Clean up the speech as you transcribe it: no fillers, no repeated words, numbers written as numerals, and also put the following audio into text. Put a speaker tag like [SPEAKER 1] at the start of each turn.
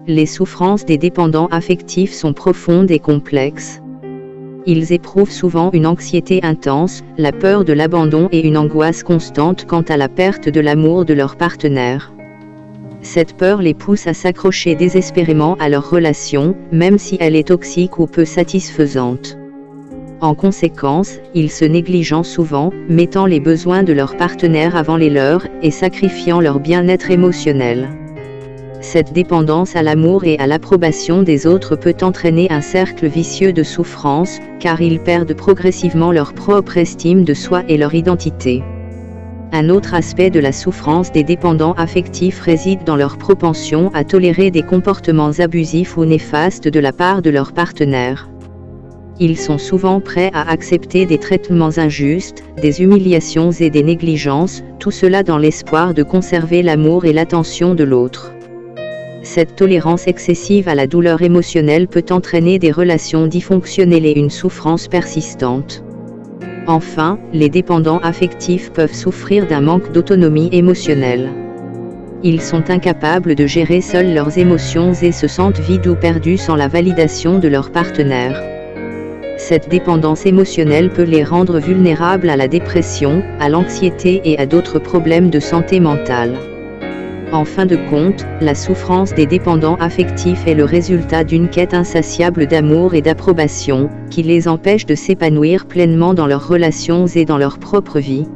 [SPEAKER 1] les souffrances des dépendants affectifs sont profondes et complexes. Ils éprouvent souvent une anxiété intense, la peur de l'abandon et une angoisse constante quant à la perte de l'amour de leur partenaire. Cette peur les pousse à s'accrocher désespérément à leur relation, même si elle est toxique ou peu satisfaisante. En conséquence, ils se négligent souvent, mettant les besoins de leur partenaire avant les leurs, et sacrifiant leur bien-être émotionnel. Cette dépendance à l'amour et à l'approbation des autres peut entraîner un cercle vicieux de souffrance, car ils perdent progressivement leur propre estime de soi et leur identité. Un autre aspect de la souffrance des dépendants affectifs réside dans leur propension à tolérer des comportements abusifs ou néfastes de la part de leur partenaire. Ils sont souvent prêts à accepter des traitements injustes, des humiliations et des négligences, tout cela dans l'espoir de conserver l'amour et l'attention de l'autre. Cette tolérance excessive à la douleur émotionnelle peut entraîner des relations dysfonctionnelles et une souffrance persistante. Enfin, les dépendants affectifs peuvent souffrir d'un manque d'autonomie émotionnelle. Ils sont incapables de gérer seuls leurs émotions et se sentent vides ou perdus sans la validation de leur partenaire. Cette dépendance émotionnelle peut les rendre vulnérables à la dépression, à l'anxiété et à d'autres problèmes de santé mentale. En fin de compte, la souffrance des dépendants affectifs est le résultat d'une quête insatiable d'amour et d'approbation, qui les empêche de s'épanouir pleinement dans leurs relations et dans leur propre vie.